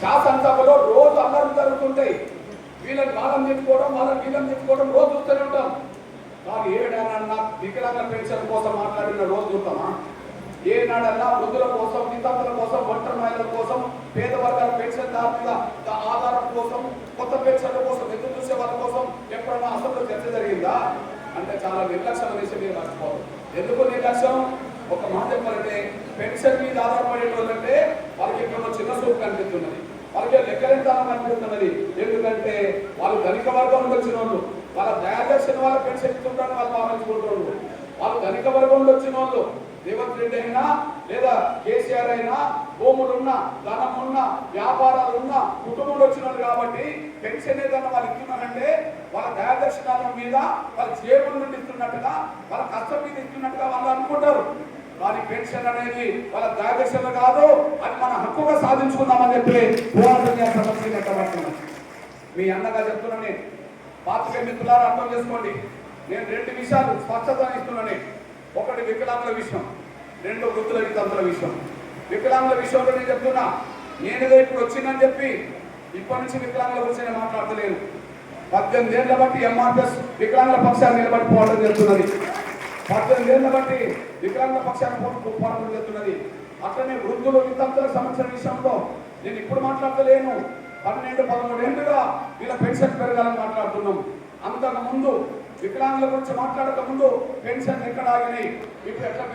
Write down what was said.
శాసనసభలో రోజు అల్లర్లు జరుగుతుంటాయి. వీళ్ళని వాళ్ళని చెప్పుకోవడం, వాళ్ళని వీళ్ళని చెప్పుకోవడం రోజు చూస్తూనే ఉంటాం. కానీ ఏడాడన్నా వికలాంగుల పెన్షన్ కోసం మాట్లాడిన రోజు చూస్తామా? ఏనాడన్నా వృద్ధుల కోసం, వితంతుల కోసం, ఒంటరి మహిళల కోసం, పేద వర్గాల పెన్షన్దారుల ఆధారం కోసం, కొత్త పెన్షన్ల కోసం ఎదురు చూసే వాళ్ళ కోసం ఎప్పుడైనా అసెంబ్లీలో చర్చ జరిగిందా? అంటే చాలా నిర్లక్ష్యం అనేసి మీరు మర్చిపోదు. ఎందుకు నిర్లక్ష్యం? ఒక మాట చెప్పాలంటే పెన్షన్ మీద ఆధారపడే వాళ్ళంటే వాళ్ళకి ఎక్కడో చిన్న సూపు కనిపిస్తున్నది, వాళ్ళకి లెక్కలెంతానం కనిపిస్తున్నది. ఎందుకంటే వాళ్ళు ధనిక వర్గంలో వచ్చిన వాళ్ళు, వాళ్ళ దయాదర్శన వాళ్ళ పెన్షన్ ఇస్తుంటారని వాళ్ళు భావించుకుంటున్నారు. వాళ్ళు ధనిక వర్గంలో వచ్చిన వాళ్ళు రేవంత్ రెడ్డి అయినా లేదా కేసీఆర్ అయినా భూములున్నా, ధనమున్నా, వ్యాపారాలున్నా కుటుంబంలో వచ్చినారు కాబట్టి పెన్షన్ ఏదన్నా వాళ్ళు ఇస్తున్నారంటే వాళ్ళ దయాదర్శనాల మీద వాళ్ళ జేబుల నుండి ఇస్తున్నట్టుగా, వాళ్ళ కష్టం మీద ఇస్తున్నట్టుగా వాళ్ళు అనుకుంటారు. కానీ పెన్షన్ అనేది వాళ్ళ దయాదర్శన కాదు, అది మన హక్కుగా సాధించుకుందామని చెప్పి పోరాటం చేస్తామని మీ అన్నగా చెప్తున్నాను. పాత్రికేయ మిత్రులారా అర్థం చేసుకోండి. నేను 2 విషయాలు స్పష్టత ఇస్తున్నాను. ఒకటి వికలాంగుల విషయం, 2 వృద్ధుల వితంతుల విషయం. వికలాంగుల విషయంలో నేను చెప్తున్నా, నేనేదో ఇప్పుడు వచ్చిందని చెప్పి ఇప్పటి నుంచి వికలాంగుల గురించి నేను మాట్లాడతలేను. 18 ఏళ్ల బట్టి ఎంఆర్పిఎస్ వికలాంగుల పక్షాన్ని నిలబడి పోరాటం చేస్తున్నది. 18 ఏళ్ల బట్టి వికలాంగుల పక్షాన్ని పోరాటం చేస్తున్నది. అట్లనే వృద్ధులు వితంతులకు సంబంధించిన విషయంలో నేను ఇప్పుడు మాట్లాడతలేను. 12-13 ఏళ్ళుగా వీళ్ళ పెన్షన్ పెరగాలని మాట్లాడుతున్నాం. అంతకు ముందు వికలాంగుల గురించి మాట్లాడక ముందు పెన్షన్ ఎక్కడ ఆగినాయి, ఇప్పుడు ఎట్లా